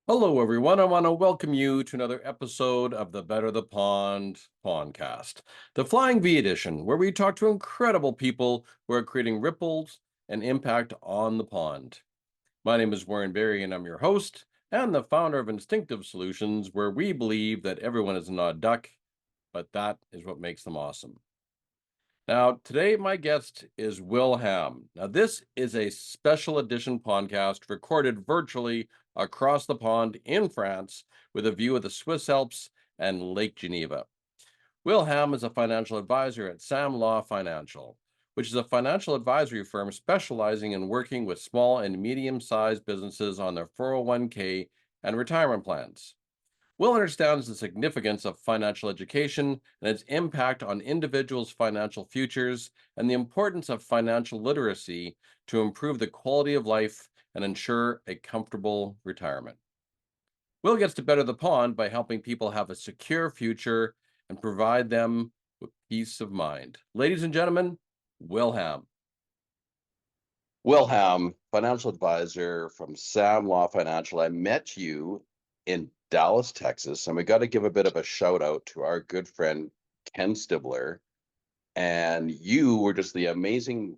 Hello, everyone. I want to welcome you to another episode of the Better the Pond Pondcast, the Flying V edition, where we talk to incredible people who are creating ripples and impact on the pond. My name is Warren Berry, and I'm your host and the founder of Instinctive Solutions, where we believe that everyone is an odd duck, but that is what makes them awesome. Now, today, my guest is Will Ham. Now, this is a special edition podcast recorded virtually across the pond in France with a view of the Swiss Alps and Lake Geneva. Will Ham is a financial advisor at Sam Law Financial, which is a financial advisory firm specializing in working with small and medium sized businesses on their 401k and retirement plans. Will understands the significance of financial education and its impact on individuals' financial futures and the importance of financial literacy to improve the quality of life and ensure a comfortable retirement. Will gets to better the pond by helping people have a secure future and provide them with peace of mind. Ladies and gentlemen, Will Ham. Wilhelm, financial advisor from Sam Law Financial. I met you in Dallas, Texas, and we got to give a bit of a shout out to our good friend Ken Stibler. And you were just the amazing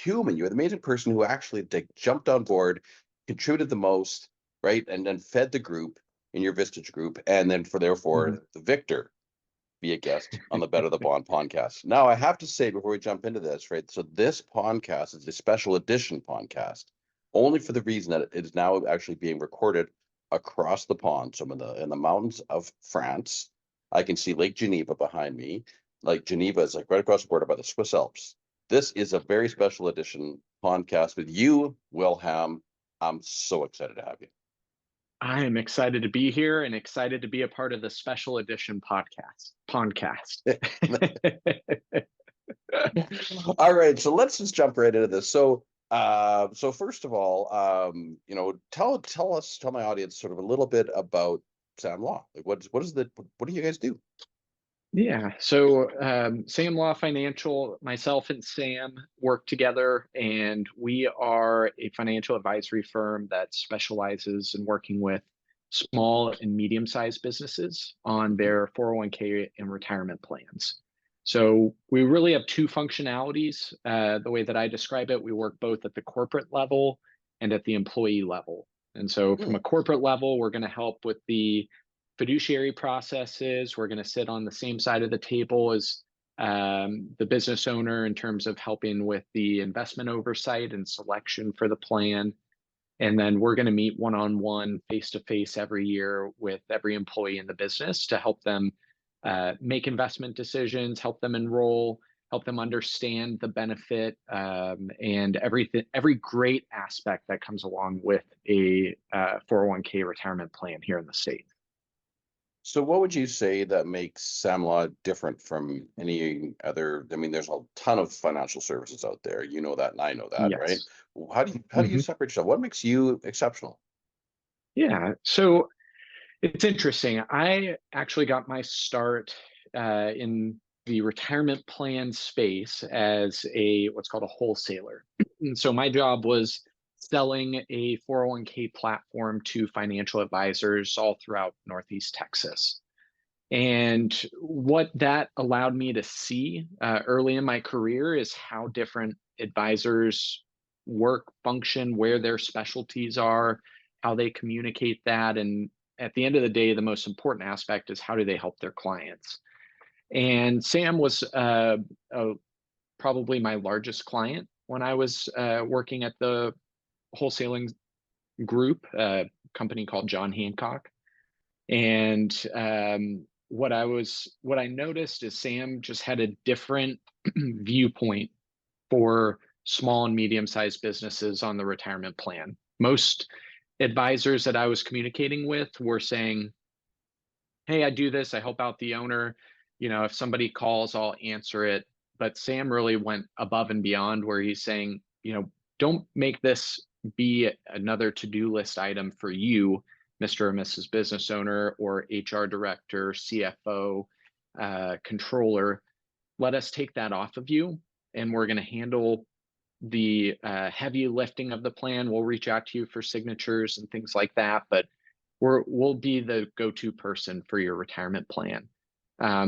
human. You're the amazing person who actually jumped on board, contributed the most, right, and then fed the group in your Vistage group, and then Mhm. the victor be a guest on the Better the Bond podcast. Now, I have to say before we jump into this, right? So this podcast is a special edition podcast, only for the reason that it is now actually being recorded across the pond. So I'm in the mountains of France. I can see Lake Geneva behind me. Like Geneva is like right across the border by the Swiss Alps. This is a very special edition podcast with you, Wilhelm. I'm so excited to have you. I am excited to be here and excited to be a part of the special edition podcast. Pondcast. All right, so let's just jump right into this. So first of all, tell my audience sort of a little bit about Sam Law. Like, what do you guys do? Yeah. So Sam Law Financial, myself and Sam work together, and we are a financial advisory firm that specializes in working with small and medium-sized businesses on their 401k and retirement plans. So we really have two functionalities. The way that I describe it, we work both at the corporate level and at the employee level. And so from Hmm. a corporate level, we're going to help with the fiduciary processes. We're going to sit on the same side of the table as the business owner in terms of helping with the investment oversight and selection for the plan. And then we're going to meet one-on-one, face-to-face every year with every employee in the business to help them make investment decisions, help them enroll, help them understand the benefit and everything, every great aspect that comes along with a 401k retirement plan here in the state. So what would you say that makes Sam Law different from any other? I mean, there's a ton of financial services out there. You know that, and I know that, right? Yes. How do you Mhm. separate yourself? What makes you exceptional? Yeah. So it's interesting. I actually got my start in the retirement plan space as a what's called a wholesaler. And so my job was selling a 401k platform to financial advisors all throughout Northeast Texas. And what that allowed me to see early in my career is how different advisors work, function, where their specialties are, how they communicate that. And at the end of the day, the most important aspect is how do they help their clients. And Sam was probably my largest client when I was working at the wholesaling group, a company called John Hancock. And what I noticed is Sam just had a different viewpoint for small and medium-sized businesses on the retirement plan. Most advisors that I was communicating with were saying, "Hey, I do this, I help out the owner. You know, if somebody calls, I'll answer it." But Sam really went above and beyond where he's saying, don't make this be another to-do list item for you, Mr. or Mrs. Business Owner or HR director, CFO, controller. Let us take that off of you, and we're going to handle the heavy lifting of the plan. We'll reach out to you for signatures and things like that, but we'll be the go-to person for your retirement plan.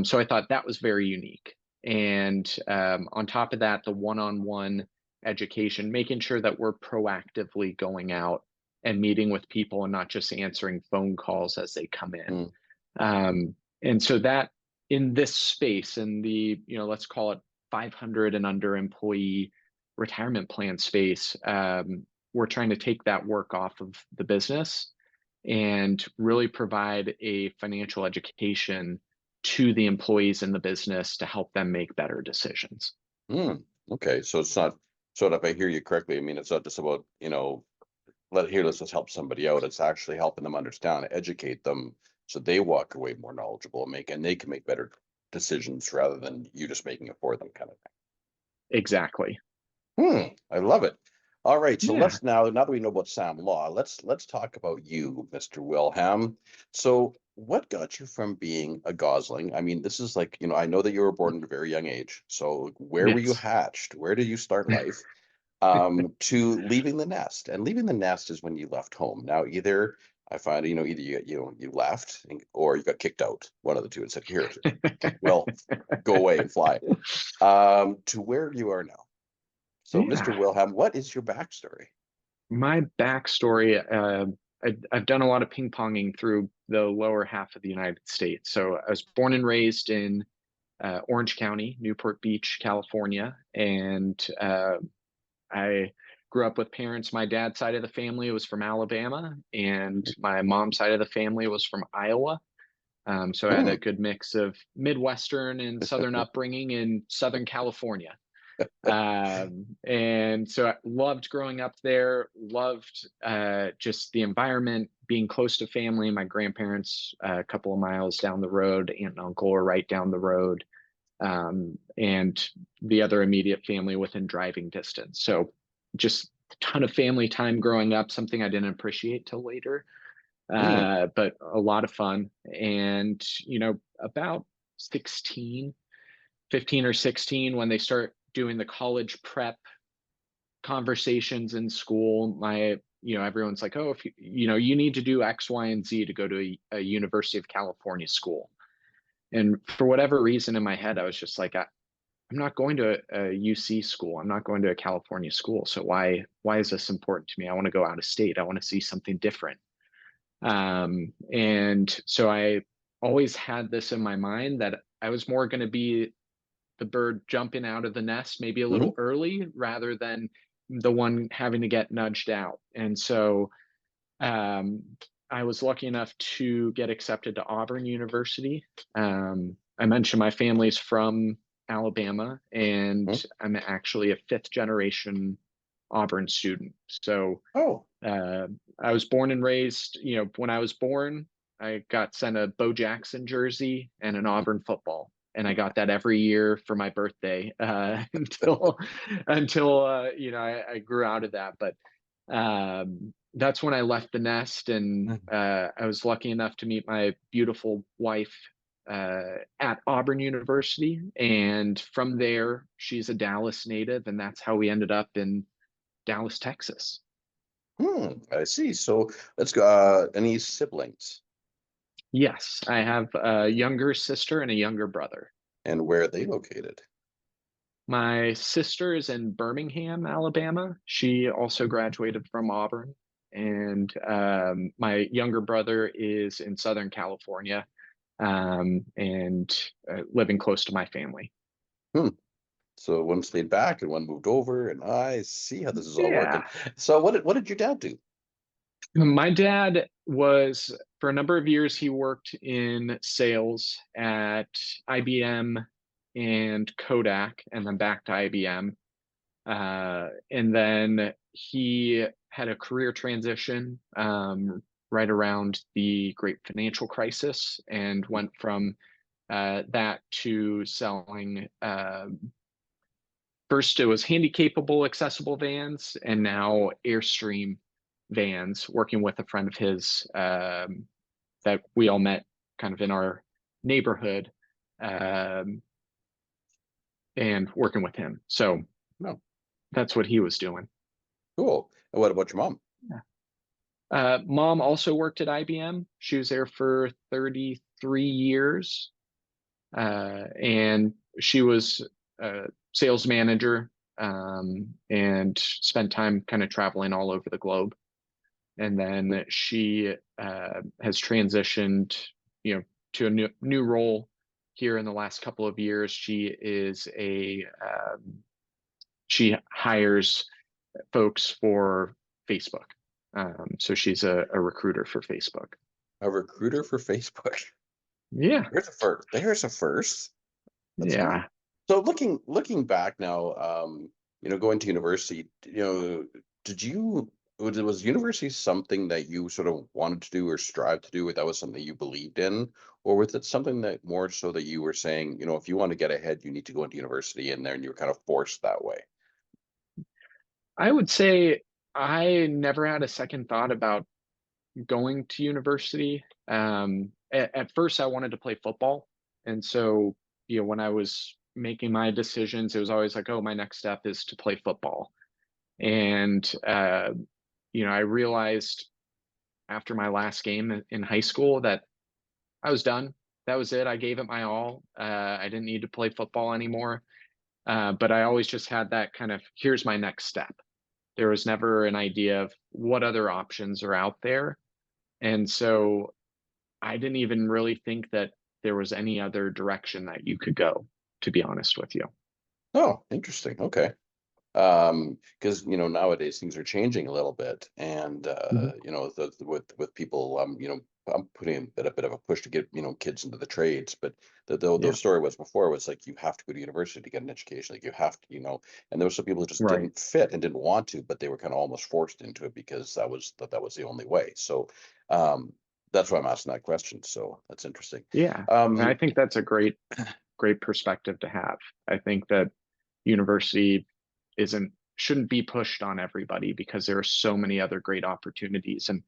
So I thought that was very unique. And on top of that, the one-on-one education, making sure that we're proactively going out and meeting with people and not just answering phone calls as they come in. And so that in this space, in the, let's call it 500 and under employee retirement plan space, we're trying to take that work off of the business and really provide a financial education to the employees in the business to help them make better decisions. Okay, so it's not, so if I hear you correctly, I mean, it's not just about, let's just help somebody out. It's actually helping them understand, educate them, so they walk away more knowledgeable and they can make better decisions rather than you just making it for them, kind of Exactly. thing. I love it. All right, so Yeah. let's now that we know about Sam Law, let's talk about you, Mr. Wilhelm. So what got you from being a gosling? I mean, this is like, I know that you were born at a very young age. So where were you Yes. hatched? Where did you start life? To leaving the nest. And leaving the nest is when you left home. Now, either I find, either you left or you got kicked out, one of the two, and said, here, well, go away and fly. To where you are now. So, Mr. Yeah. Wilhelm, what is your backstory? My backstory, I've done a lot of ping ponging through the lower half of the United States. So I was born and raised in Orange County, Newport Beach, California, and I grew up with parents. My dad's side of the family was from Alabama, and my mom's side of the family was from Iowa. So I had a good mix of Midwestern and Southern upbringing in Southern California. And so I loved growing up there, loved just the environment, being close to family. My grandparents, a couple of miles down the road, aunt and uncle are right down the road, and the other immediate family within driving distance. So just a ton of family time growing up, something I didn't appreciate till later, but a lot of fun. And, about 15 or 16, when they start doing the college prep conversations in school, everyone's like, oh, if you need to do X, Y, and Z to go to a University of California school. And for whatever reason in my head, I was just like, I'm not going to a UC school. I'm not going to a California school. So why is this important to me? I want to go out of state. I want to see something different. And so I always had this in my mind that I was more going to be the bird jumping out of the nest, maybe a little early, rather than the one having to get nudged out. And so I was lucky enough to get accepted to Auburn University. I mentioned my family's from Alabama, and I'm actually a fifth generation Auburn student. So I was born and raised, when I was born, I got sent a Bo Jackson jersey and an Auburn football. And I got that every year for my birthday until I grew out of that. But that's when I left the nest, and I was lucky enough to meet my beautiful wife at Auburn University. And from there, she's a Dallas native, and that's how we ended up in Dallas, Texas. I see. So let's go. Any siblings? Yes, I have a younger sister and a younger brother. And where are they located? My sister is in Birmingham, Alabama. She also graduated from Auburn. And my younger brother is in Southern California, and living close to my family. So one stayed back and one moved over, and I see how this is all working. Yeah. So what did your dad do? My dad was, for a number of years, he worked in sales at IBM and Kodak, and then back to IBM. And then he had a career transition right around the Great Financial Crisis, and went from that to selling. First, it was handy capable, accessible vans, and now Airstream vans, working with a friend of his that we all met kind of in our neighborhood, and working with him. So that's what he was doing. Cool. And what about your mom? Mom also worked at IBM. She was there for 33 years. And she was a sales manager, and spent time kind of traveling all over the globe. And then she has transitioned, to a new role here in the last couple of years. She hires folks for Facebook. So she's a recruiter for Facebook. A recruiter for Facebook. Yeah. There's a first. There's a first. That's Yeah. neat. So looking back now, going to university, did you was university something that you sort of wanted to do or strive to do, or that was something you believed in, or was it something that more so that you were saying, if you want to get ahead, you need to go into university, and then you're kind of forced that way? I would say I never had a second thought about going to university. At first, I wanted to play football. And so, when I was making my decisions, it was always like, oh, my next step is to play football. And, I realized after my last game in high school that I was done. That was it. I gave it my all. I didn't need to play football anymore. But I always just had that kind of, here's my next step. There was never an idea of what other options are out there. And so I didn't even really think that there was any other direction that you could go, to be honest with you. Oh, interesting. Okay. Because nowadays things are changing a little bit, and Mhm. with people, I'm putting a bit of a push to get kids into the trades, but the Yeah, story was before was like you have to go to university to get an education, like you have to, and there were some people who just right. didn't fit and didn't want to, but they were kind of almost forced into it because that was the only way. So that's why I'm asking that question. So that's interesting. Yeah. And I Um, think that's a great perspective to have. I think that university shouldn't be pushed on everybody because there are so many other great opportunities. And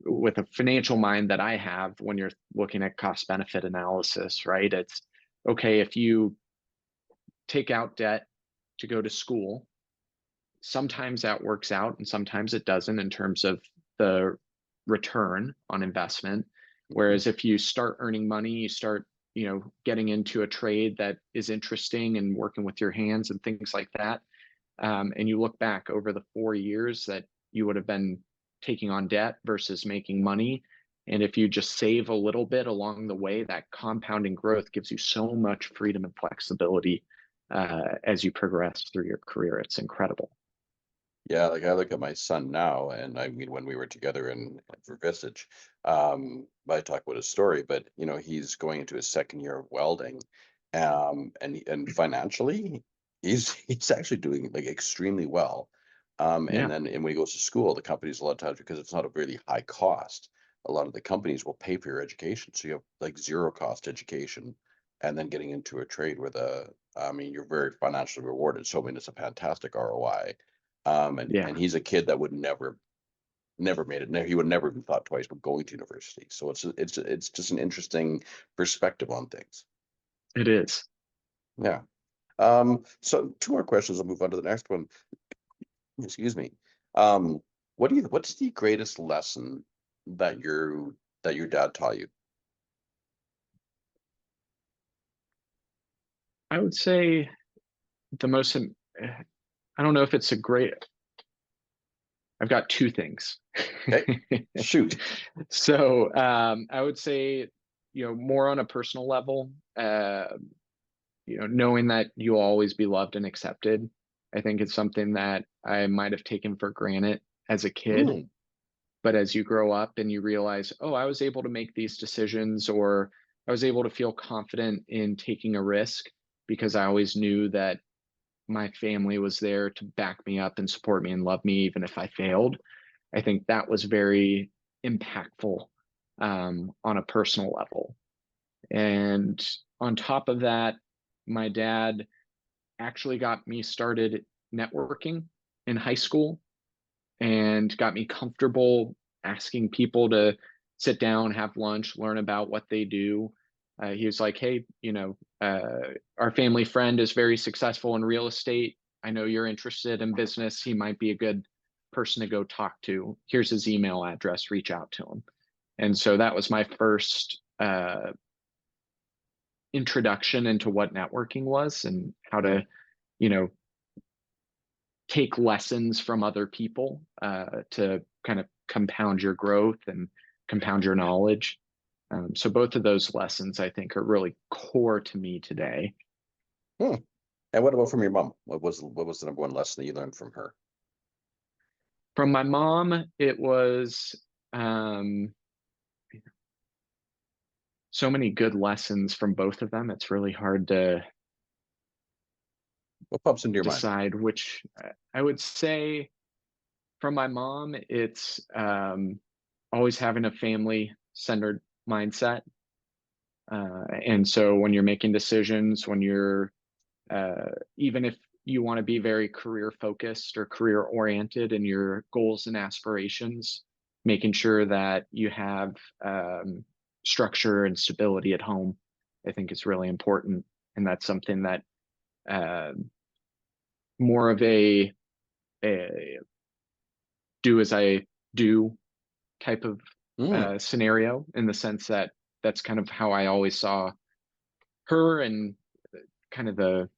with a financial mind that I have, when you're looking at cost benefit analysis, right? It's okay if you take out debt to go to school. Sometimes that works out and sometimes it doesn't in terms of the return on investment. mhm. Whereas if you start earning money, you start, getting into a trade that is interesting and working with your hands and things like that. And you look back over the 4 years that you would have been taking on debt versus making money. And if you just save a little bit along the way, that compounding growth gives you so much freedom and flexibility as you progress through your career. It's incredible. Yeah, like I look at my son now, and I mean, when we were together in for Vistage, I talk about his story, but he's going into his second year of welding, and financially, he's actually doing like extremely well. And Yeah. then and when he goes to school, the companies a lot of times because it's not a really high cost, a lot of the companies will pay for your education, so you have like zero cost education, and then getting into a trade where I mean, you're very financially rewarded. So I mean, it's a fantastic ROI. And Yeah, he's a kid that would never made it. He would never even thought twice about going to university. So it's just an interesting perspective on things. it is. Yeah. So two more questions. I'll move on to the next one. Excuse me. Um, what's the greatest lesson that your dad taught you? I would say the most, I don't know if it's a great, I've got two things. Okay, shoot. So I would say, more on a personal level, knowing that you'll always be loved and accepted. I think it's something that I might have taken for granted as a kid. Mm, But as you grow up and you realize, oh, I was able to make these decisions, or I was able to feel confident in taking a risk because I always knew that my family was there to back me up and support me and love me, even if I failed. I think that was very impactful on a personal level. And on top of that, my dad actually got me started networking in high school and got me comfortable asking people to sit down, have lunch, learn about what they do. He was like, hey, our family friend is very successful in real estate. I know you're interested in business. He might be a good person to go talk to. Here's his email address, reach out to him. And so that was my first introduction into what networking was and how to, you know, take lessons from other people to kind of compound your growth and compound your knowledge. So both of those lessons, I think, are really core to me today. Hmm. And what about from your mom? What was the number one lesson that you learned from her? From my mom, it was so many good lessons from both of them. It's really hard to What pops into your mind? decide which. I would say from my mom, it's always having a family-centered mindset. And so when you're making decisions, when you're even if you want to be very career focused or career oriented in your goals and aspirations, making sure that you have structure and stability at home, I think is really important. And that's something that uh, more of a do as I do type of Mm. scenario, in the sense that that's kind of how I always saw her, and kind of the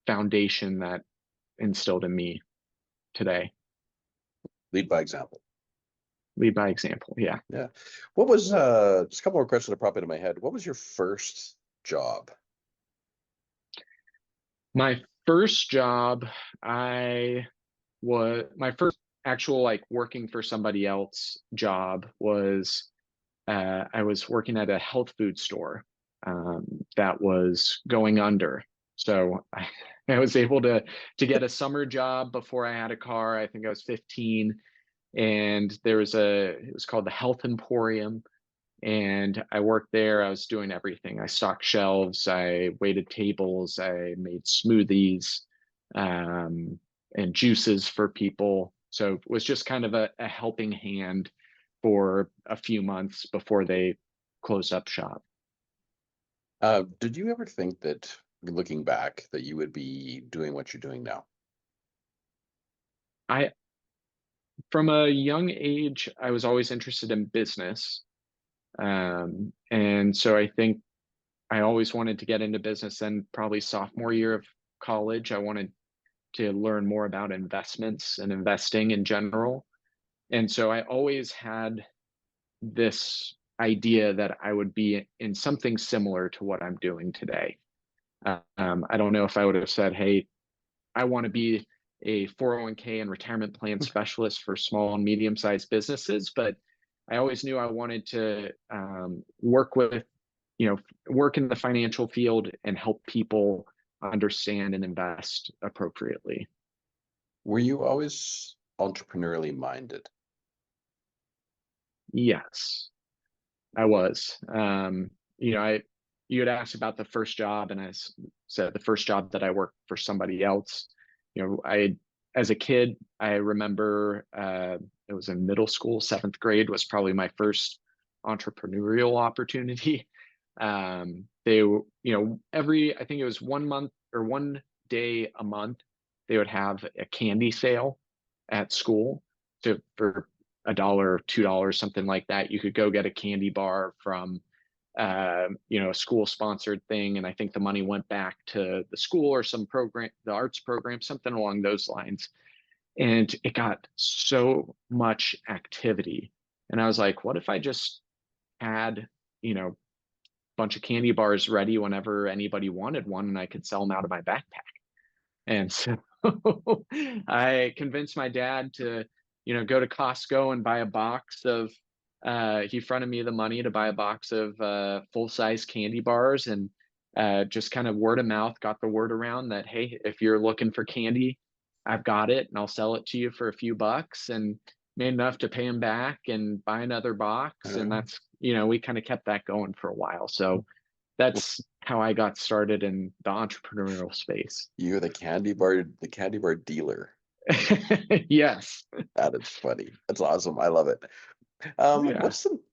foundation that instilled in me today. Lead by example. Lead by example. Yeah. Yeah. What was just a couple more questions that pop into my head. What was your first job? My first job, I was my first actual like working for somebody else job was I was working at a health food store that was going under. So I was able to get a summer job before I had a car. I think I was 15, and there was it was called the Health Emporium, and I worked there. I was doing everything. I stocked shelves, I waited tables, I made smoothies um, and juices for people. So it was just kind of a helping hand for a few months before they closed up shop. Did you ever think that, looking back, that you would be doing what you're doing now? I, from a young age, I was always interested in business. And so I think I always wanted to get into business. And probably sophomore year of college, I wanted to learn more about investments and investing in general. And so I always had this idea that I would be in something similar to what I'm doing today. I don't know if I would have said, hey, I want to be a 401k and retirement plan specialist for small and medium sized businesses, but I always knew I wanted to work with, work in the financial field and help people understand and invest appropriately. Were you always entrepreneurially minded? Yes, I was. You had asked about the first job, and I said the first job that I worked for somebody else. As a kid, I remember it was in middle school, seventh grade was probably my first entrepreneurial opportunity. I think it was 1 month or 1 day a month, they would have a candy sale at school. So for $1, $2, something like that, you could go get a candy bar from a school sponsored thing. And I think the money went back to the school or some program, the arts program, something along those lines. And it got so much activity. And I was like, what if I just had, a bunch of candy bars ready whenever anybody wanted one, and I could sell them out of my backpack? And so I convinced my dad to, go to Costco and buy a box of, he fronted me the money to buy a box of full-size candy bars, and just kind of word of mouth got the word around that, hey, if you're looking for candy, I've got it and I'll sell it to you for a few bucks, and made enough to pay him back and buy another box. And that's, we kind of kept that going for a while. So that's how I got started in the entrepreneurial space. You're the candy bar dealer. Yes. That is funny. That's awesome. I love it. Yeah.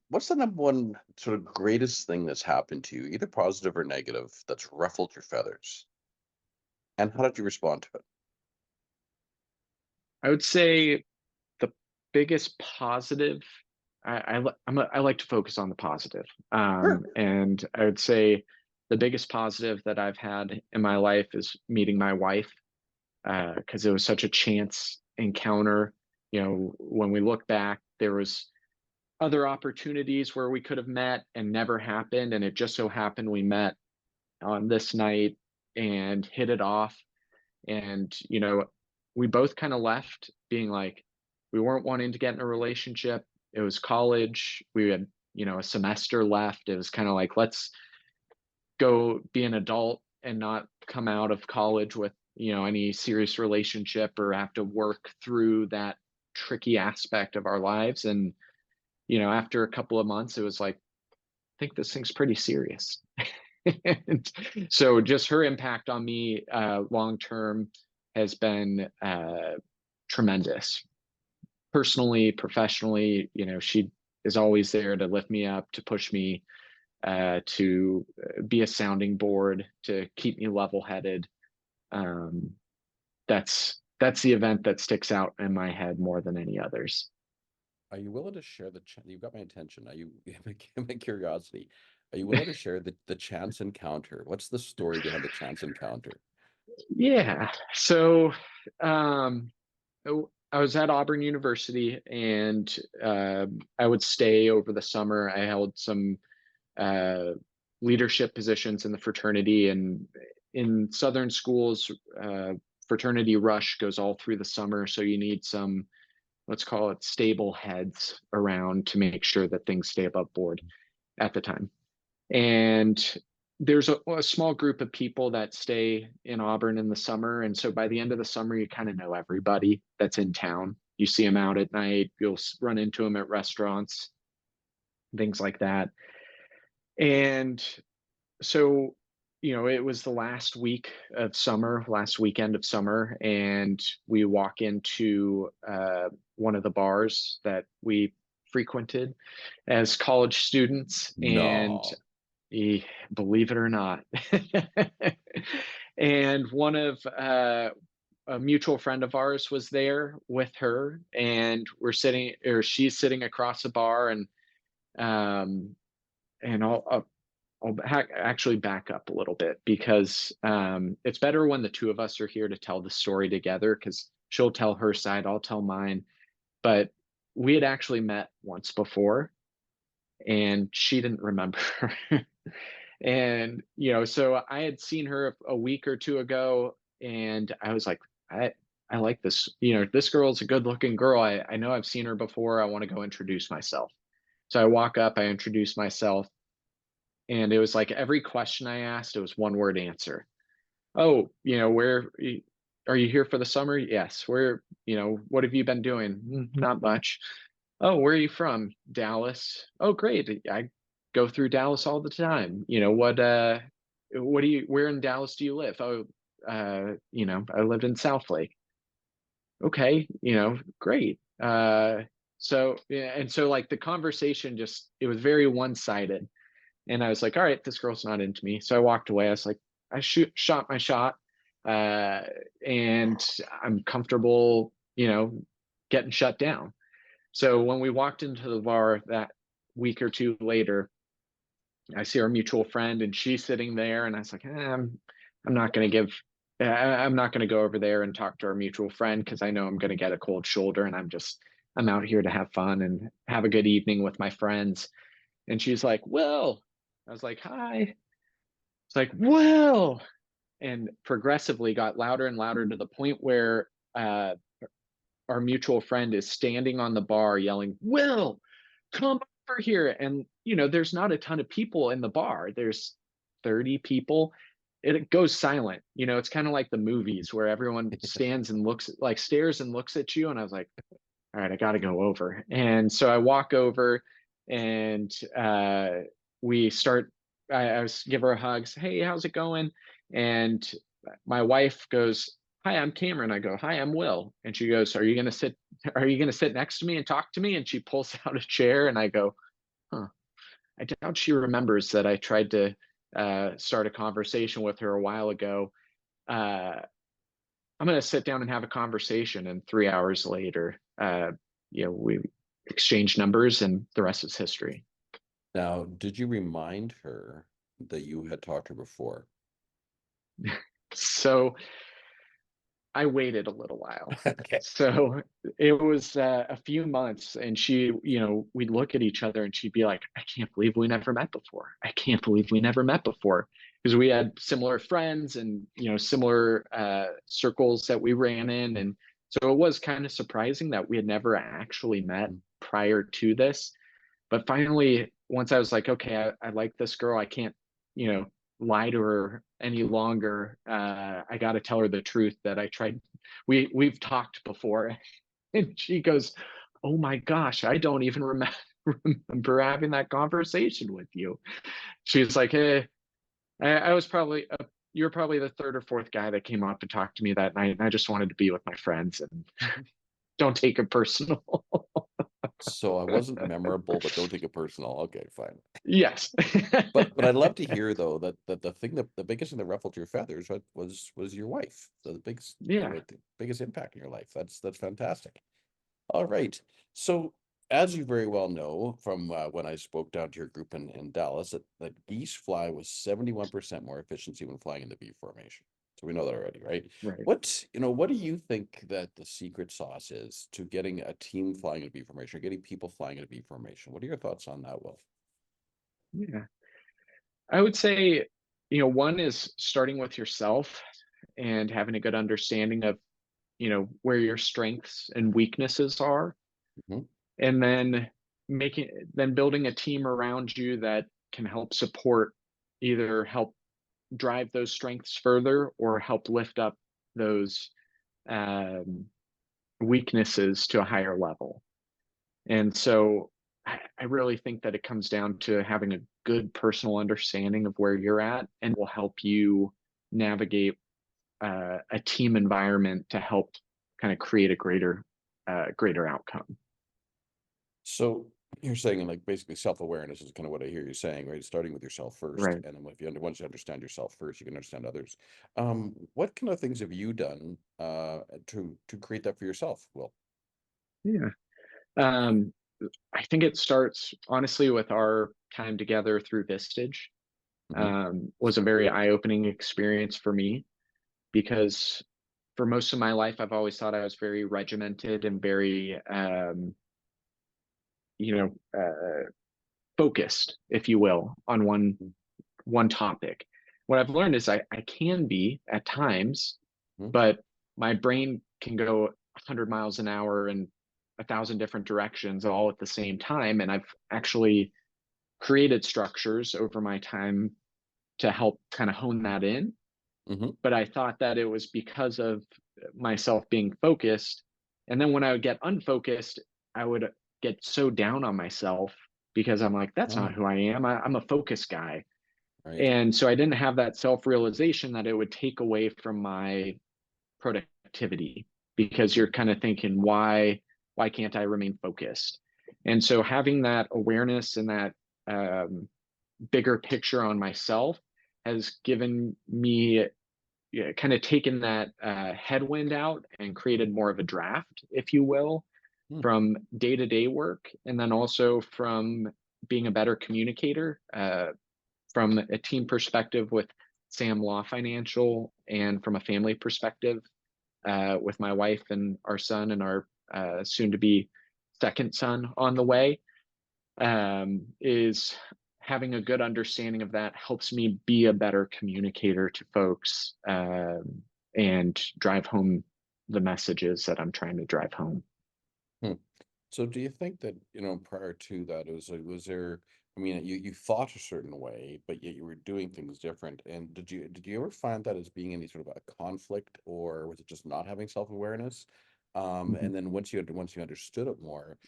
What's the number one sort of greatest thing that's happened to you, either positive or negative, that's ruffled your feathers? And how did you respond to it? I would say the biggest positive, I like to focus on the positive. Sure. And I would say the biggest positive that I've had in my life is meeting my wife, because it was such a chance encounter. You know, when we look back, there was other opportunities where we could have met and never happened, and it just so happened we met on this night and hit it off. And we both kind of left being like, we weren't wanting to get in a relationship. It was college. We had a semester left. It was kind of like, let's go be an adult and not come out of college with any serious relationship or have to work through that tricky aspect of our lives. And after a couple of months, it was like, I think this thing's pretty serious. And so just her impact on me long term has been tremendous. Personally, professionally, she is always there to lift me up, to push me, to be a sounding board, to keep me level headed. Um, that's the event that sticks out in my head more than any others. Are you willing to share you've got my attention. Are you my curiosity? Are you willing to share the chance encounter? What's the story behind the chance encounter? Yeah. So um, I was at Auburn University, and I would stay over the summer. I held some uh, leadership positions in the fraternity, and in Southern schools, fraternity rush goes all through the summer. So you need some, let's call it, stable heads around to make sure that things stay above board at the time. And there's a small group of people that stay in Auburn in the summer. And so by the end of the summer, you kind of know everybody that's in town. You see them out at night, you'll run into them at restaurants, things like that. And so, it was the last week of summer, last weekend of summer, and we walk into one of the bars that we frequented as college students. And No. believe it or not. And one of a mutual friend of ours was there with her, and she's sitting across the bar. Um, and actually back up a little bit, because it's better when the two of us are here to tell the story together, because she'll tell her side, I'll tell mine. But we had actually met once before, and she didn't remember. And so I had seen her a week or two ago, and I was like, I like this. This girl's a good looking girl. I know I've seen her before. I want to go introduce myself. So I walk up, I introduce myself, and it was like every question I asked, it was one word answer. Oh, where are you here for the summer? Yes. Where, what have you been doing? Not much. Oh, where are you from? Dallas. Oh, great. I go through Dallas all the time. What do you, where in Dallas do you live? Oh, I lived in Southlake. Okay, great. So, yeah, and so like the conversation just, it was very one-sided. And I was like, all right, this girl's not into me. So I walked away. I was like, shot my shot. Uh, and I'm comfortable, getting shut down. So when we walked into the bar that week or two later, I see our mutual friend, and she's sitting there, and I was like, I'm not going to I'm not going to go over there and talk to our mutual friend, because I know I'm going to get a cold shoulder, and I'm out here to have fun and have a good evening with my friends. And she's like, Will. I was like, hi. It's like, Will. And progressively got louder and louder, to the point where our mutual friend is standing on the bar yelling, Will, come over here. And, there's not a ton of people in the bar. There's 30 people. It goes silent. It's kind of like the movies where everyone stands and stares and looks at you. And I was like, all right, I got to go over. And so I walk over, and we start, I was give her a hug, say, hey, how's it going? And my wife goes, hi, I'm Cameron. I go, hi, I'm Will. And she goes, are you going to sit next to me and talk to me? And she pulls out a chair, and I go, huh, I doubt she remembers that I tried to start a conversation with her a while ago. Uh, I'm going to sit down and have a conversation. And 3 hours later, we exchanged numbers, and the rest is history. Now, did you remind her that you had talked to her before? So I waited a little while. Okay. So it was a few months, and she, we'd look at each other and she'd be like, I can't believe we never met before. I can't believe we never met before. Because we had similar friends and, similar circles that we ran in. And so it was kind of surprising that we had never actually met prior to this. But finally, once I was like, okay, I like this girl. I can't, lie to her any longer. I got to tell her the truth that I tried. We've talked before, and she goes, "Oh my gosh, I don't even remember having that conversation with you." She's like, "Hey, I was probably you were probably the third or fourth guy that came up and talked to me that night, and I just wanted to be with my friends, and don't take it personal." So I wasn't memorable, but don't take it personal. Okay, fine. Yes. But I'd love to hear though that the biggest thing that ruffled your feathers was your wife. So the biggest Yeah. the biggest impact in your life. That's fantastic. All right. So as you very well know from when I spoke down to your group in Dallas, that geese fly with 71% more efficiency when flying in the V formation. So we know that already, right? Right. What do you think that the secret sauce is to getting a team flying in a V formation or getting people flying in a V formation? What are your thoughts on that, Will? Yeah. I would say, one is starting with yourself and having a good understanding of, where your strengths and weaknesses are, Mhm. and then building a team around you that can help support, either help drive those strengths further or help lift up those um, weaknesses to a higher level. And so I really think that it comes down to having a good personal understanding of where you're at, and will help you navigate a team environment to help kind of create a greater outcome. So you're saying like basically self-awareness is kind of what I hear you saying, right? Starting with yourself first, Right. and then once you understand yourself first, you can understand others. What kind of things have you done to create that for yourself, Will? Yeah. Um, I think it starts honestly with our time together through Vistage. Hmm. Was a very eye-opening experience for me, because for most of my life, I've always thought I was very regimented and very, you know, focused, if you will, on one topic. What I've learned is I can be at times, Hmm. but my brain can go 100 miles an hour in 1,000 different directions all at the same time. And I've actually created structures over my time to help kind of hone that in. Hmm. But I thought that it was because of myself being focused. And then when I would get unfocused, I would get so down on myself, because I'm like, that's not Oh, who I am. I'm a focus guy. right. And so I didn't have that self realization that it would take away from my productivity, because you're kind of thinking, why can't I remain focused? And so having that awareness and that um, bigger picture on myself has given me, kind of taken that headwind out and created more of a draft, if you will, Hmm. from day-to-day work, and then also from being a better communicator, from a team perspective with Sam Law Financial, and from a family perspective with my wife and our son, and our soon to be second son on the way. Is having a good understanding of that helps me be a better communicator to folks, and drive home the messages that I'm trying to drive home. Hmm. So do you think that, prior to that, was there, I mean, you thought a certain way, but yet you were doing things different. And did you ever find that as being any sort of a conflict, or was it just not having self-awareness? Mhm. And then once you understood it more,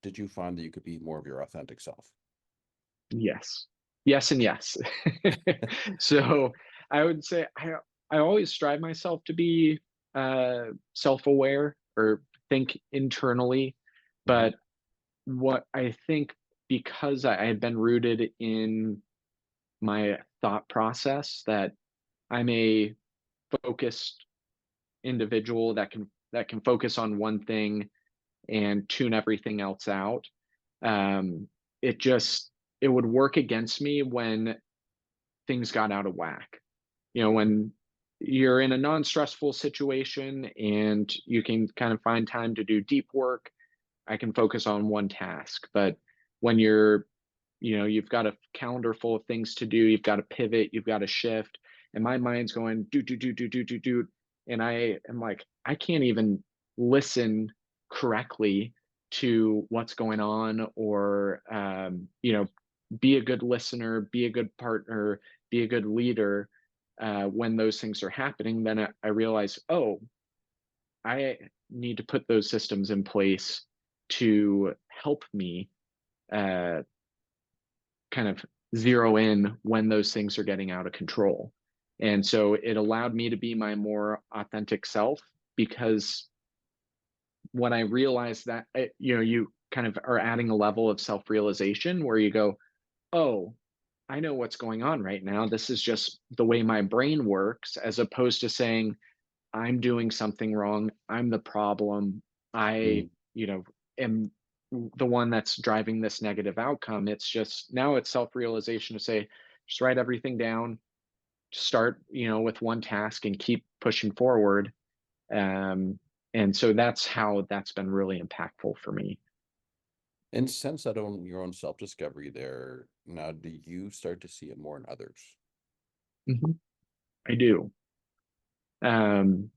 did you find that you could be more of your authentic self? Yes, yes, and yes. So I would say I always strive myself to be self-aware or think internally, Hmm. but what I think, because I had been rooted in my thought process that I'm a focused individual that can focus on one thing and tune everything else out. Um, it just it would work against me when things got out of whack. When you're in a non-stressful situation and you can kind of find time to do deep work, I can focus on one task. But when you've got a calendar full of things to do, you've got to pivot, you've got to shift, and my mind's going do, and I am like, I can't even listen correctly to what's going on, or be a good listener, be a good partner, be a good leader. When those things are happening, then I realize, oh, I need to put those systems in place to help me uh, kind of zero in when those things are getting out of control. And so it allowed me to be my more authentic self, because when I realized that, you kind of are adding a level of self realization where you go, oh, I know what's going on right now. This is just the way my brain works, as opposed to saying, I'm doing something wrong. I'm the problem. I, Mm. am the one that's driving this negative outcome. It's just now it's self-realization to say, just write everything down, start, with one task and keep pushing forward. Um, and so that's how that's been really impactful for me. And since that own your own self-discovery there, now do you start to see it more in others? Mhm. I do. Um,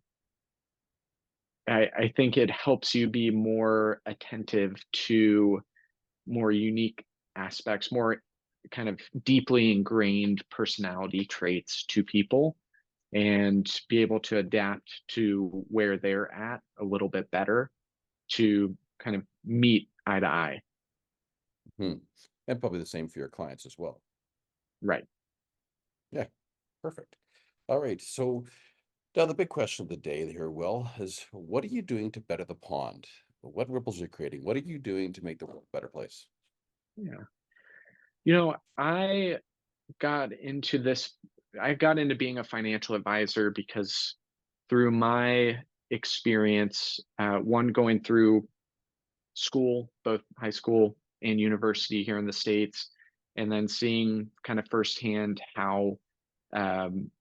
I think it helps you be more attentive to more unique aspects, more kind of deeply ingrained personality traits to people, and be able to adapt to where they're at a little bit better, to kind of meet eye to eye. Hmm. And probably the same for your clients as well. Right. Yeah, perfect. All right. So now the big question of the day here, Will, is what are you doing to better the pond? What ripples are you creating? What are you doing to make the world a better place? Yeah. I got into this, I got into being a financial advisor because through my experience, one, going through school, both high school and university here in the States, and then seeing kind of firsthand how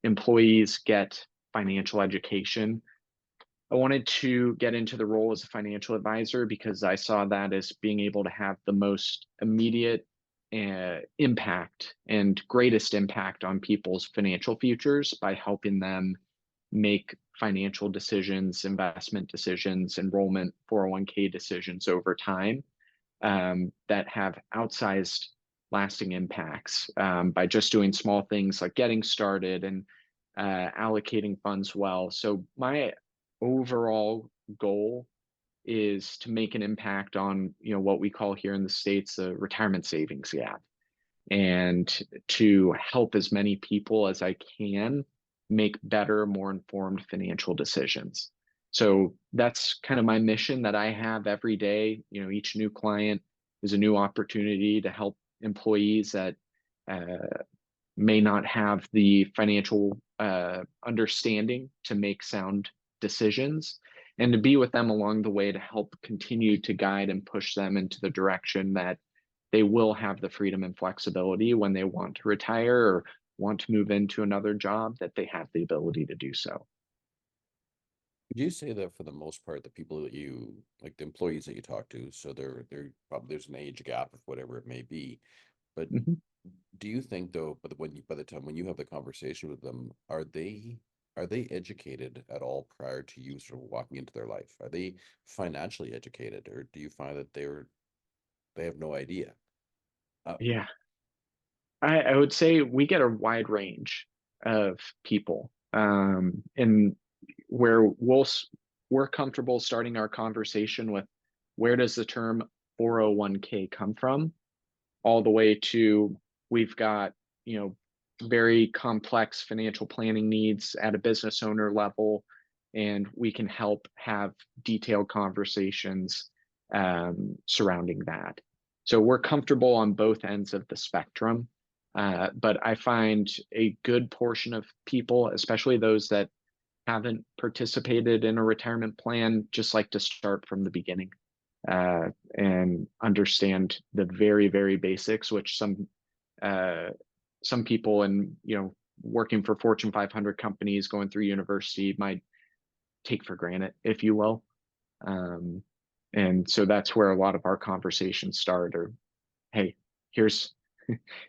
employees get financial education. I wanted to get into the role as a financial advisor because I saw that as being able to have the most immediate impact and greatest impact on people's financial futures by helping them make financial decisions, investment decisions, enrollment, 401k decisions over time, that have outsized lasting impacts, by just doing small things like getting started and allocating funds well. So my overall goal is to make an impact on, what we call here in the States the retirement savings gap, and to help as many people as I can make better, more informed financial decisions. So that's kind of my mission that I have every day. Each new client is a new opportunity to help employees that may not have the financial understanding to make sound decisions, and to be with them along the way to help continue to guide and push them into the direction that they will have the freedom and flexibility when they want to retire or want to move into another job, that they have the ability to do so. Would you say that for the most part, the people that you like, the employees that you talk to, so they're probably there's an age gap of whatever it may be, but Mhm. do you think though, but when you by the time when you have the conversation with them, are they educated at all prior to you sort of walking into their life? Are they financially educated, or do you find that they have no idea? Uh, Yeah, I would say we get a wide range of people, and where we're comfortable starting our conversation with, where does the term 401k come from, all the way to, we've got, very complex financial planning needs at a business owner level, and we can help have detailed conversations surrounding that. So we're comfortable on both ends of the spectrum. But I find a good portion of people, especially those that haven't participated in a retirement plan just like to start from the beginning, and understand the very, very basics, which some people in, working for Fortune 500 companies, going through university might take for granted, if you will. And so that's where a lot of our conversations start, or, hey, here's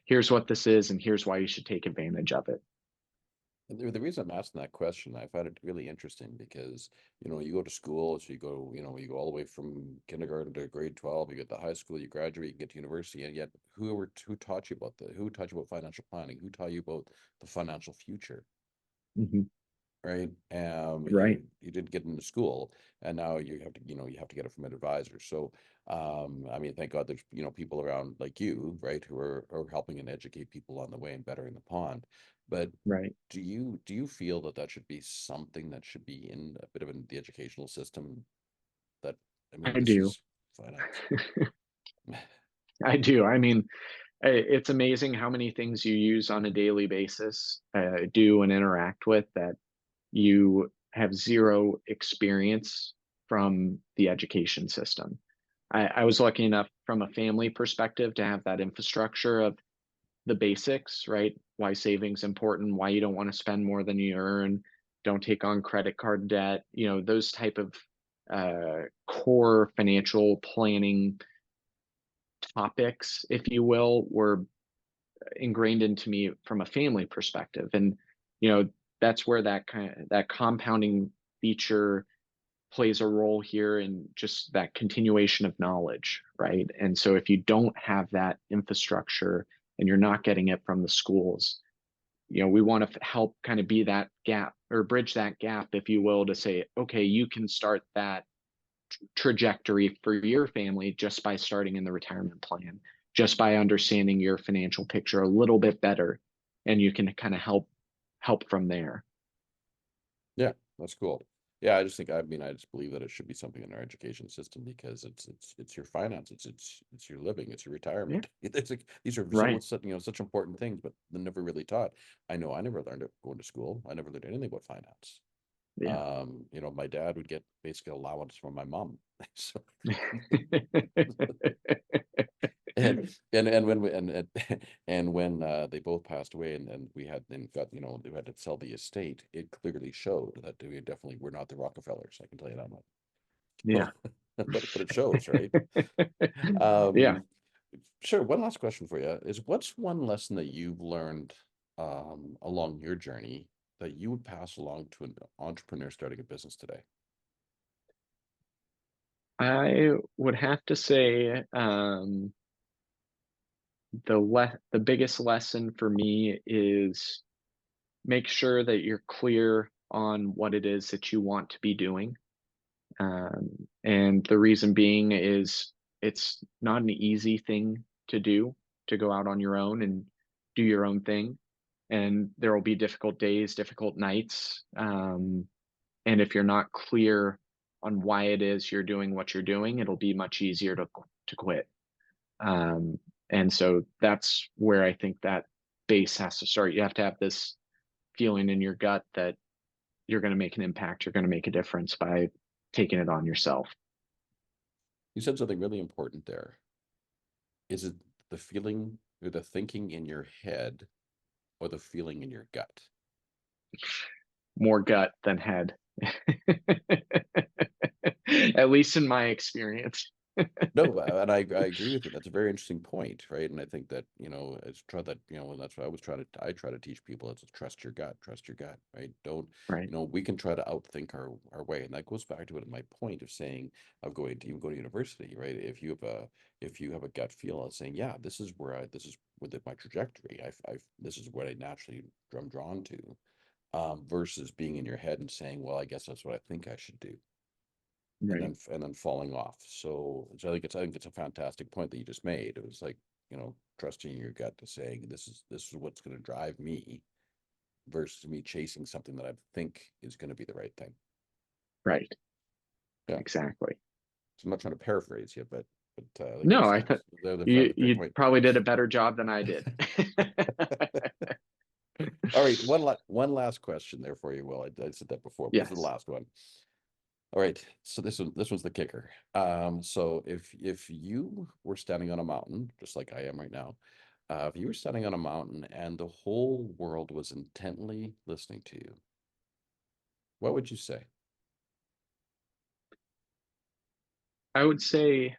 here's what this is, and here's why you should take advantage of it. The reason I'm asking that question, I find it really interesting because, you go to school, so you go all the way from kindergarten to grade 12, you get to high school, you graduate, you get to university, and yet who taught you who taught you about financial planning? Who taught you about the financial future? Mhm. Right. Right. You did get into school, and now you have to, you have to get it from an advisor. So, I mean, thank God there's, people around like you, right, who are helping and educate people on the way and bettering the pond. But Right. do you feel that should be something that should be in a bit of the educational system? That, I mean, I this do. is finance. I do. I mean, it's amazing how many things you use on a daily basis, do and interact with, that you have zero experience from the education system. I was lucky enough from a family perspective to have that infrastructure of the basics, right? Why saving's important, why you don't want to spend more than you earn, don't take on credit card debt, those type of core financial planning topics, if you will, were ingrained into me from a family perspective. And that's where that compounding feature plays a role here, in just that continuation of knowledge, right? And so if you don't have that infrastructure and you're not getting it from the schools, we want to help kind of be that gap, or bridge that gap, if you will, to say, okay, you can start that trajectory for your family just by starting in the retirement plan, just by understanding your financial picture a little bit better, and you can kind of help from there. Yeah, that's cool. Yeah, I just believe that it should be something in our education system because it's your finance, it's your living, it's your Yeah. retirement. It's like these are Right. such important things, but they're never really taught. I know I never learned it going to school. I never learned anything about finance. Yeah. My dad would get basically allowance from my mom. So and when and when they both passed away, and we had then got they had to sell the estate, it clearly showed that we definitely were not the Rockefellers. I can tell you that much. Yeah. But it shows, right? Yeah. Um, sure. One last question for you is, what's one lesson that you've learned along your journey that you would pass along to an entrepreneur starting a business today? I would have to say, the biggest lesson for me is make sure that you're clear on what it is that you want to be doing. And the reason being is, it's not an easy thing to do, to go out on your own and do your own thing. And there will be difficult days, difficult nights. And if you're not clear on why it is you're doing what you're doing, it'll be much easier to quit. Um, and so that's where I think that base has to start. You have to have this feeling in your gut that you're going to make an impact, you're going to make a difference by taking it on yourself. You said something really important there. Is it the feeling or the thinking in your head or the feeling in your gut? More gut than head. At least in my experience. No, and I agree with you. That's a very interesting point, right? And I think that, it's try that, and that's what I try to teach people. It's trust your gut, right? Don't, Right. we can try to outthink our way. And that goes back to it, my point of saying, of going to even go to university, right? If you have a gut feel of saying, yeah, this is where my trajectory, this is what I naturally am drawn to, versus being in your head and saying, well, I guess that's what I think I should do, and Right. then falling off. So I think it's a fantastic point that you just made. It was like, trusting your gut to saying this is what's going to drive me, versus me chasing something that I think is going to be the right thing. Right. Yeah. Exactly. So I'm not trying to paraphrase you, but I think No, that's I thought that's a great you point. probably did a better job than I did. All right, one last question there for you, Will. I said that before, but this is the Yes. last one. All right, so this one's the kicker. So if you were standing on a mountain, just like I am right now, if you were standing on a mountain and the whole world was intently listening to you, what would you say? I would say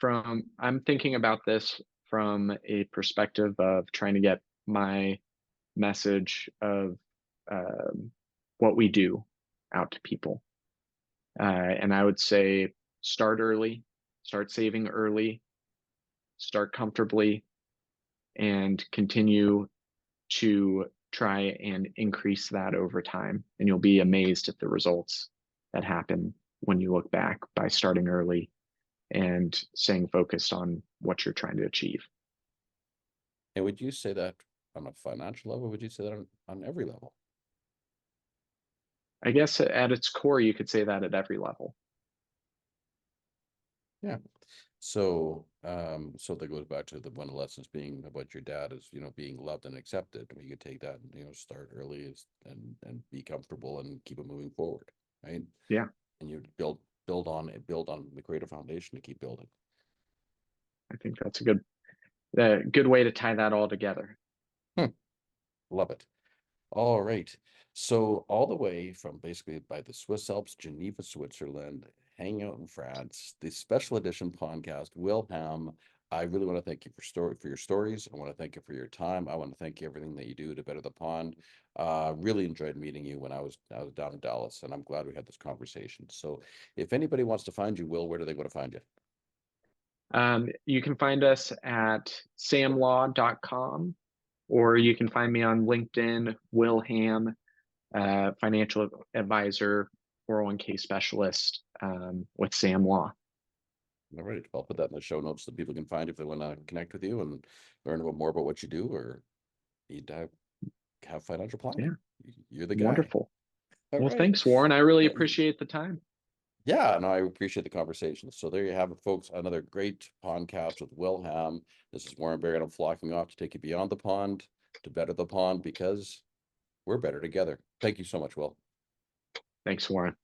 I'm thinking about this from a perspective of trying to get my message of um, what we do out to people. And I would say start early, start saving early, start comfortably, and continue to try and increase that over time. And you'll be amazed at the results that happen when you look back by starting early and staying focused on what you're trying to achieve. And would you say that on a financial level? Would you say that on every level? I guess at its core, you could say that at every level. Yeah. So, so that goes back to one of the lessons being about your dad is, being loved and accepted. You could take that and, start early and be comfortable and keep it moving forward, right? Yeah, And you build on the greater foundation to keep building. I think that's a good way to tie that all together. Love it. All right. So all the way from basically by the Swiss Alps, Geneva, Switzerland, hanging out in France, the special edition podcast, Wilhelm. I really want to thank you for your stories. I want to thank you for your time. I want to thank you everything that you do to better the pond. Really enjoyed meeting you when I was down in Dallas, and I'm glad we had this conversation. So if anybody wants to find you, Will, where do they want to find you? You can find us at samlaw.com, or you can find me on LinkedIn, Will Ham, financial advisor, 401k specialist with Sam Law. All right. I'll put that in the show notes so people can find if they want to connect with you and learn more about what you do or need to have financial planning. Yeah, You're the guy. wonderful. All Well, right. thanks, Warren. I really Hey. appreciate the time. Yeah, no, I appreciate the conversation. So there you have it, folks. Another great podcast with Wilhelm. This is Warren Barrett. I'm flocking off to take you beyond the pond to better the pond because we're better together. Thank you so much, Will. Thanks, Warren.